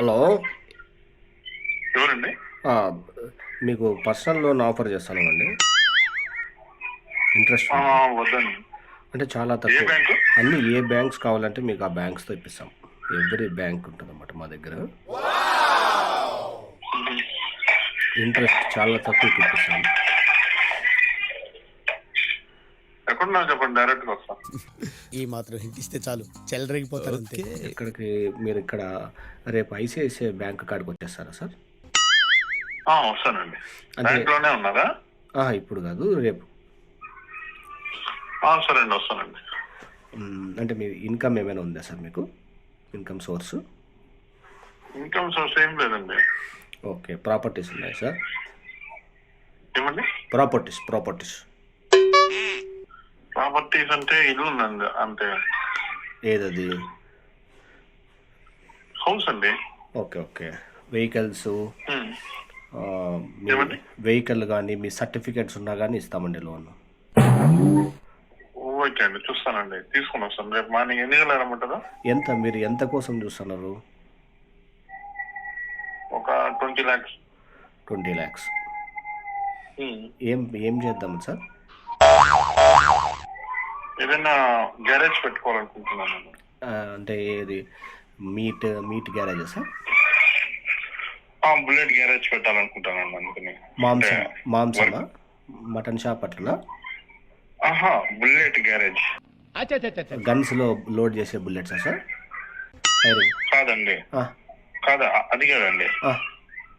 Hello. ఎవరండి? ఆ, మీకు పర్సనల్ లోన్ ఆఫర్ చేస్తానండి. ఇంట్రెస్ట్ ఆ, ఉందా? వద్దండి. అంటే చాలా ఏ తక్కువ. బ్యాంకు? అన్ని ఏ బ్యాంక్స్ కావాలంటే మీకు ఆ బ్యాంక్స్తో ఇప్పిస్తాం. ఎవ్రీ బ్యాంక్ ఉంటుందన్నమాట మా దగ్గర. ఇంట్రెస్ట్ చాలా తక్కువకి ఇప్పిస్తాం. ఎక్కడున్నా చెప్పండి, డైరెక్ట్ గా వస్తా. ఈ మాత్రం హింట్ ఇస్తే చాలు చెలరేగిపోతారు అంతే. ఇక్కడికి మీరు ఇక్కడ రేపు ఐసిఐసిఐ బ్యాంక్ కాడికి వచ్చేస్తారా సార్? వస్తానండి. అంటే బ్యాంక్ లోనే ఉన్నారా? ఇప్పుడు కాదు, రేపు. సరే అండి, వస్తానండి. అంటే మీ ఇన్కమ్ ఏమైనా ఉందా సార్ మీకు? Income source? ఇన్కమ్ సోర్స్ ఏం లేదండి. ఓకే. ప్రాపర్టీస్ ఉన్నాయి సార్? ఏమండి? ప్రాపర్టీస్ ప్రాపర్టీస్ అంటే ఇల్లు ఉందండి అంతే. ఏదది? హౌస్ అండి. ఓకే. వెహికల్స్, ఏమండి? వెహికల్ కానీ మీ సర్టిఫికేట్స్ ఉన్నా కానీ ఇస్తామండి లోన్. ఓకే అండి, చూస్తానండి, తీసుకుని వస్తాను. రేపు మార్నింగ్ ఎన్ని గంటలు రమ్మంటారా? మీరు ఎంత కోసం చూస్తున్నారు? ఒక 20 lakhs. 20 lakhs. ఏం చేద్దాం సార్? ఏదైనా గ్యారేజ్ పెట్టుకోవాలనుకుంటున్నాను నేను. అంటే ఏది? Meat garage sir? Bullet garage పెట్టాలనుకుంటానండి, అందుకని. మాంసమా? మటన్ షాప్ అట్లనా? Bullet garage. గన్స్ లో లోడ్ చేసే బుల్లెట్సా సార్? ఫైరింగ్ కాదండి, కాదా, అది కాదండి.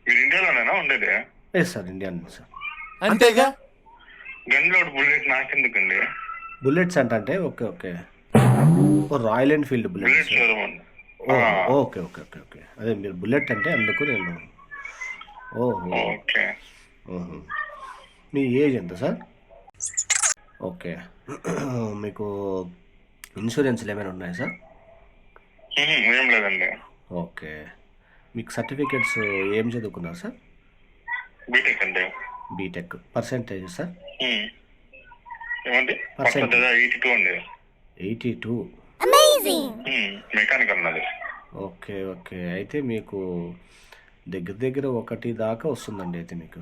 మీరు ఇండియాలోనేనా ఉండేది? Yes sir, Indian sir. అంతేగా. గన్ లోడ్ బుల్లెట్ నాకెందుకండి? బుల్లెట్స్ అంటే okay. Royal Enfield bullet bullets. Showroom అండి. ఓకే. అదే మీరు బుల్లెట్ అంటే అందుకు నేను. ఓకే. మీ ఏజ్ ఎంత సార్? ఓకే. మీకు ఇన్సూరెన్స్లు ఏమైనా ఉన్నాయా సార్? ఏం లేదండి. ఓకే. మీకు సర్టిఫికేట్స్ ఏం చదువుకున్నారు సార్? బీటెక్ అండి. బీటెక్. Percentage sir? ఏమండి? 82 అండి. 82. మెకానికల్ నాది. ఓకే. అయితే మీకు దగ్గర 1 దాకా వస్తుందండి అయితే మీకు.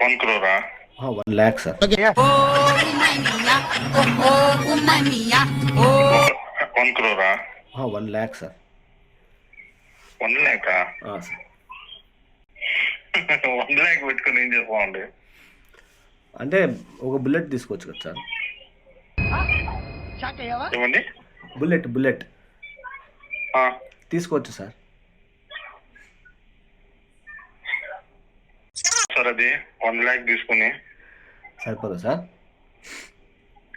1 crore. 1 lakh sir. 1 crore. 1 lakh sir. 1 lakh. Sir. 1 lakh పెట్టుకుని ఏం చేసుకోండి? అంటే ఒక బుల్లెట్ తీసుకోవచ్చు కదా సార్? ఏమండి? బుల్లెట్ తీసుకోవచ్చు సార్. సార్ అది 1 lakh తీసుకుని సరిపోదా సార్?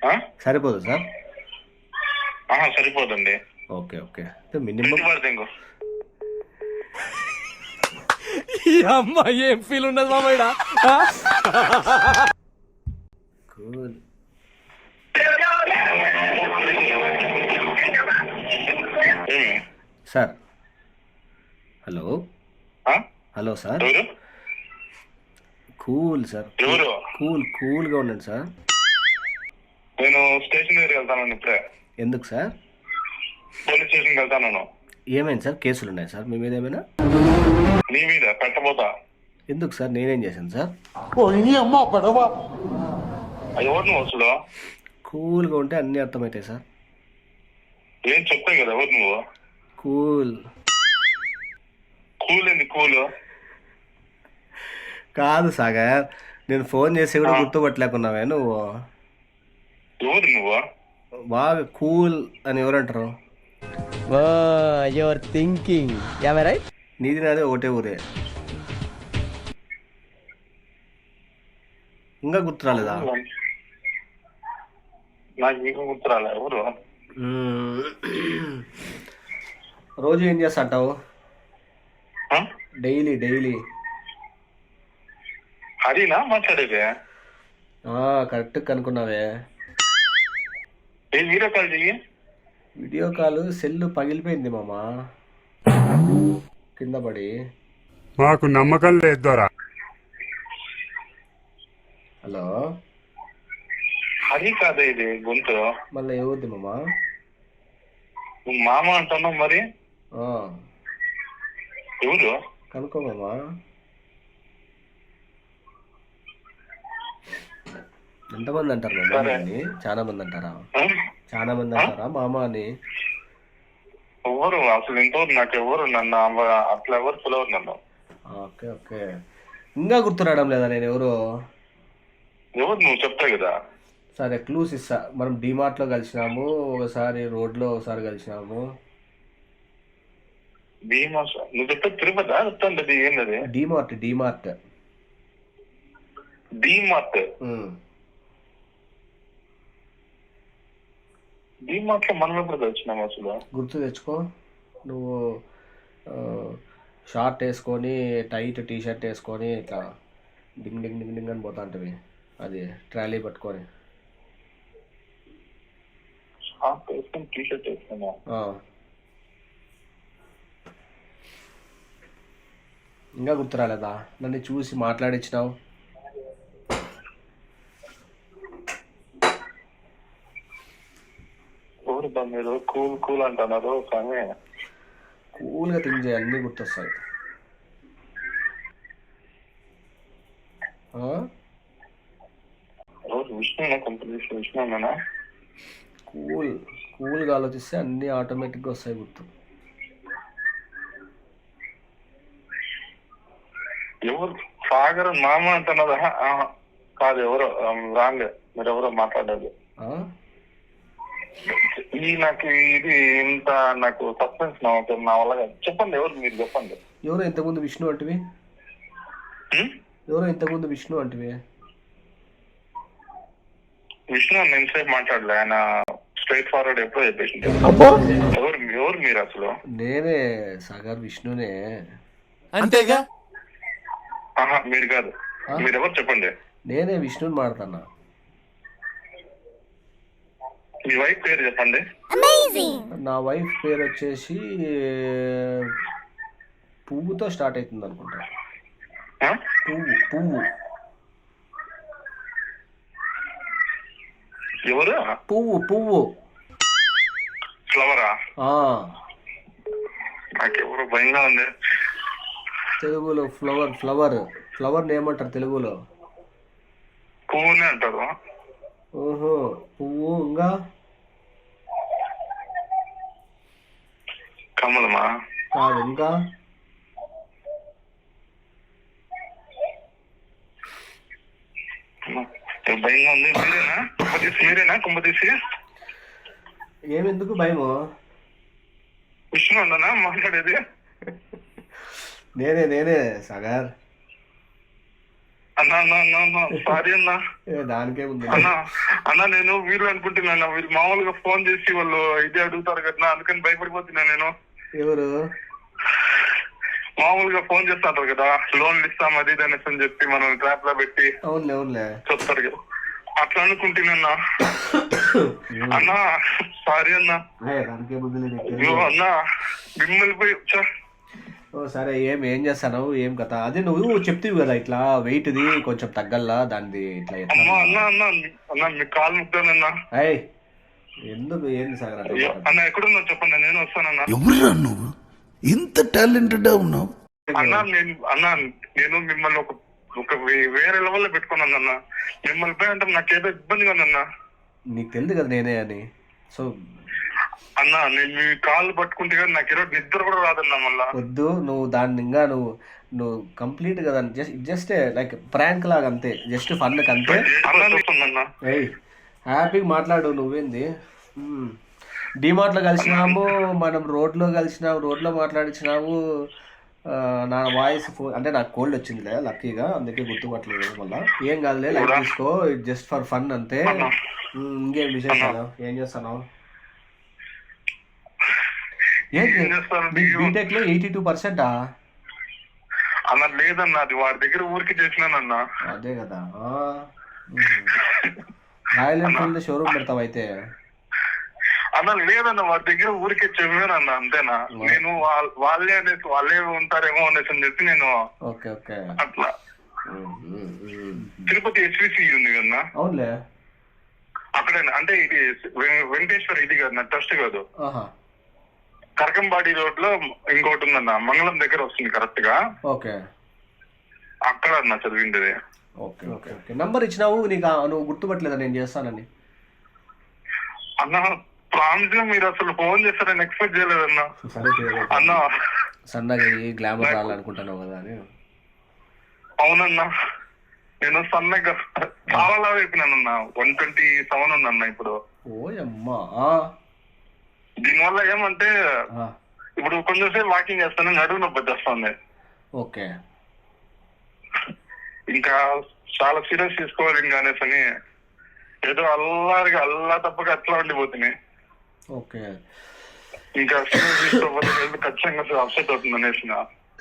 ఆ? సరిపోదా సార్? సరిపోదండి. ఓకే. అంటే మినిమం అమ్మా ఏం ఫీల్ ఉండదు మామయ్య. Cool. Sir hello sir. Cool sir. కూల్గా ఉండండి సార్. నేను స్టేషన్ దగ్గరికి వెళ్తాను ఇప్పుడే. ఎందుకు సార్? పోలీస్ స్టేషన్కి వెళ్తాను. ఏమైంది సార్? కేసులు ఉన్నాయి సార్ మీ మీద ఏమైనా? నీ మీద పెట్టబోతా. ఎందుకు సార్? నేనేం చేశాను సార్? ఎవరు నువ్వు అసలు? కూల్గా ఉంటే అన్నీ అర్థమవుతాయి సార్. ఏం చెప్తాయి కదా, ఎవరు నువ్వు? కూల్ ఏంది కూల్? కాదు సాగర్, నేను ఫోన్ చేసి కూడా గుర్తుపట్టలేకున్నావే నువ్వు. ఎవరు నువ్వు? బాగా కూల్ అని ఎవరంటారు? Your thinking right. నీది నాదే ఒకటే ఊరే. ఇంకా గుర్తు రాలేదా? నాకు ఇంకా గుర్తు రాలే. ఎవరు? రోజు ఏం చేస్తా అంటావు? డైలీ హరినా మాట్లాడేది? కరెక్ట్ కనుక్కున్నావే. వీడియో కాల్ చెయ్యి. వీడియో కాల్ సెల్ పగిలిపోయింది మామా, కింద పడి. మాకు నమ్మకం లేదు దొరా. హలో. హరి కాదా ఇది గొంతు? మళ్ళీ ఏవద్దు మామా. నువ్వు మామ అంటున్నావు మరి ఆ, ఎవరు? కనుక్కో మామా. ఎంతమంది అంటారు మామ అని? చాలా మంది అంటారా? ఆ? చాలా మంది అంటారా మామ అని? ఎవరు అసలు ఇంతవరకు నాకు ఎవరు నన్ను అట్లా ఎవరు పిలవరు నన్ను. ఓకే ఓకే, ఇంకా గుర్తురావడం లేదా నేను ఎవరు? ఎవరు నువ్వు చెప్తావు కదా. సరే క్లూస్ ఇస్తా. మనం డిమార్ట్లో కలిసినాము ఒకసారి, రోడ్లో ఒకసారి కలిసినాము. భీమా నువ్వు చెప్పే తిరుపతి చెప్తాను. అది ఏంటది? డిమార్ట్ డిమార్ట్. డీమార్ట్. డీమార్ట్ లో మనం ఎప్పుడు వచ్చినాము అసలు? గుర్తు తెచ్చుకో. నువ్వు షార్ట్ వేసుకొని టైట్ టీ షర్ట్ వేసుకొని ఇట్లా డింగ్ డింగ్ డింగ్ డింగ్ అని పోతా ఉంటవి, అది ట్రాలీ పట్టుకొని. షార్ట్ వేసుకొని టీ షర్ట్ వేసుకున్నా. ఇంకా గుర్తు రాలేదా? నన్ను చూసి మాట్లాడించినావు. ఎవరు బా మీరు కూల్ కూల్ అంటున్నారు కానీ కూల్గా థింక్ చేయి, అన్నీ గుర్తొస్తాయి. ఎవరు? విష్ణునా? కంపెనీ విష్ణునా? కూల్గా ఆలోచిస్తే అన్నీ ఆటోమేటిక్గా వస్తాయి గుర్తు. ఎవరు? సాగర్ మామ అంటున్నదా? కాదు, ఎవరో రాంగ్. మీరు ఎవరో మాట్లాడేది. ఈ నాకు ఇది ఇంత నాకు సస్పెన్స్ నా వల్ల కాదు. చెప్పండి ఎవరు మీరు, చెప్పండి. ఎవరో ఇంతకుముందు విష్ణు అంటివి? ఎవరో ఇంతకుముందు విష్ణు అంటివి? విష్ణు నేను సేపు మాట్లాడలే, ఆయన స్ట్రైట్ ఫార్వర్డ్ ఎప్పుడో చెప్పేసి. ఎవరు మీరు అసలు? నేనే సాగర్, విష్ణునే. అంతేగా? ఆహా మీరు కాదు. మీరు ఎవరు చెప్పండి. నేనే విష్ణుని మాడుతున్నా. మీ వైఫ్ పేరు చెప్పండి. నా వైఫ్ పేరు వచ్చేసి పువ్వుతో స్టార్ట్ అవుతుంది అనుకుంటా. పువ్వు పువ్వు ఎవరు? పువ్వు పువ్వు. ఫ్లవరా? నాకెవరు భయంగా ఉంది. తెలుగులో ఫ్లవర్. ఫ్లవర్ ఫ్లవర్ ఏమంటారు తెలుగులో? పువ్వునే అంటారు. ఓహో, పువ్వు. ఇంకా కమలమా? కాదు. ఇంకా భయంగా ఉంది. మీరేనా కుంభతీసి? ఏమెందుకు భయము? విష్ణు అన్నా మాట్లాడేది? నేనే సాగర్. అన్నా సారీ అన్నా. దానికేముంది అన్నా నేను వీళ్ళు అనుకుంటున్నా. వీళ్ళు మామూలుగా ఫోన్ చేసి వాళ్ళు ఇదే అడుగుతారు కదా, అందుకని భయపడిపోతున్నా నేను. ఎవరు? మామూలుగా ఫోన్ చేస్తారు కదా, లోన్లు ఇస్తాం అది ఇది అనేసి అని చెప్పి మనం ట్రాప్ లో పెట్టి చెప్తారు కదా, అట్లా అనుకుంటున్నా. అన్నా సారీ అన్నా. అన్నా మిమ్మల్ని పోయి వచ్చా. సరే, ఏం చేస్తాను, ఏం కథ? అదే నువ్వు చెప్తివి కదా ఇట్లా వెయిట్ది కొంచెం తగ్గల్లా, దానిది ఇట్లా. అన్నా మీ కాలు ముగ్గుతానన్నా. ఎందుకు? ఏంది సాగర్? అన్న ఎక్కడున్నా చెప్పండి, నేను వస్తానన్నా. ఎవరురా నువ్వు ఇంత టాలెంటెడ్ ఉన్నావు? నేను మిమ్మల్ని ఒక వేరే లెవెల్లో పెట్టుకున్నాను అన్న. మిమ్మల్ని పోయి అంటే నాకేదో ఇబ్బందిగా ఉందన్నా. నీకు తెలియదు కదా నేనే అని. సో అన్నా నేను మీ కాళ్ళు పట్టుకుంటే కానీ నాకు ఈరోజు నిద్ర కూడా రాదన్నా. మళ్ళా వద్దు, నువ్వు దాన్ని ఇంకా నువ్వు కంప్లీట్ కదా, జస్ట్ లైక్ ప్రాంక్ లాగా అంతే, జస్ట్ ఫన్ అంతే. హ్యాపీగా మాట్లాడు. నువ్వేంది డిమార్ట్లో కలిసినాము, మనం రోడ్లో కలిసినాము, రోడ్లో మాట్లాడించినాము. నా వాయిస్ అంటే నాకు కోల్డ్ వచ్చిందిలే లక్కీగా, అందుకే గుర్తుపట్టలేదు. మళ్ళీ ఏం కాదులే, లైక్ తీసుకో, జస్ట్ ఫర్ ఫన్ అంతే. ఇంకేం విశేషాలు? ఏం చేస్తాను? బీటెక్ లో 82%? అన్న లేదన్నా, అది వాడి దగ్గర ఊరికి చేసినానన్నా. అదే కదా, రాయల్ ఎన్ఫీల్డ్ షోరూమ్ పెడతావు అయితే? అన్న లేదన్న, వాడి దగ్గర ఊరికే చెప్పానన్న, అంతేనా. నేను వాళ్ళే ఉంటారేమో అనేసి అని చెప్పి నేను అట్లా. తిరుపతి ఎస్విసి ఉంది కదన్నా? అవునులే, అక్కడే. అంటే ఇది వెంకటేశ్వర ఇది కదా ట్రస్ట్ కాదు. కరకంబాడి రోడ్ లో ఇంకోటి ఉందన్న, మంగళం దగ్గర వస్తుంది కరెక్ట్ గా. ఓకే అక్కడ అన్న చదివింది. Okay okay okay. నంబర్ ఇచ్చినావు, నీకు నువ్వు గుర్తుపట్టలేదా నేను చేస్తానని? అన్న ప్రామిస్ గా మీరు అసలు ఫోన్ చేస్తారని ఎక్స్పెక్ట్ చేయలేదన్న. అన్న సన్నగా గ్లామర్ రావాలనుకుంటున్నావు కదా అని. అవునన్నా, నేను సన్నగా చాలా లావు అయిపోయినానన్న. 127 ఉందన్న ఇప్పుడు. ఓయమ్మా. దీనివల్ల ఏమంటే ఇప్పుడు కొంచెం సేపు వాకింగ్ చేస్తాను, నడువు నొప్పి వచ్చేస్తుంది. ఓకే. ఇంకా చాలా సీరియస్ తీసుకోవాలి ఇంకా అనేసి అని ఏదో అల్లా తప్పక అట్లా ఉండిపోతున్నాయి. ఓకే. ఇంకా సీరియస్ తీసుకోకపోతే ఖచ్చితంగా అప్సెట్ అవుతుంది అనేసి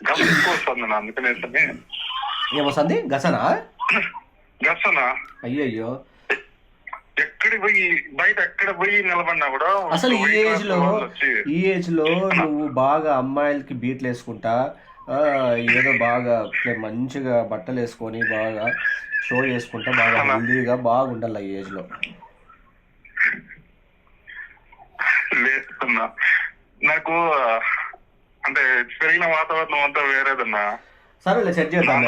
గమనం ఎక్కువ వస్తుంది నా, అందుకనేసి. ఏమొస్తుంది? గసనా? గసనా? అయ్యయ్యో. ఎక్కడికి పోయి బయట ఎక్కడ పోయి నిలబడినా కూడా అసలు ఈ ఏజ్ లో నువ్వు బాగా అమ్మాయిలకి బీట్లు వేసుకుంటా, ఏదో బాగా మంచిగా బట్టలు వేసుకొని బాగా షో చేసుకుంటా బాగా హెల్దీగా బాగుండాలి ఈ ఏజ్ లో. లేదన్నా, నాకు అంటే పెరిగిన వాతావరణం అంతా వేరేదన్నా. సరేలే సెట్ చేద్దాం.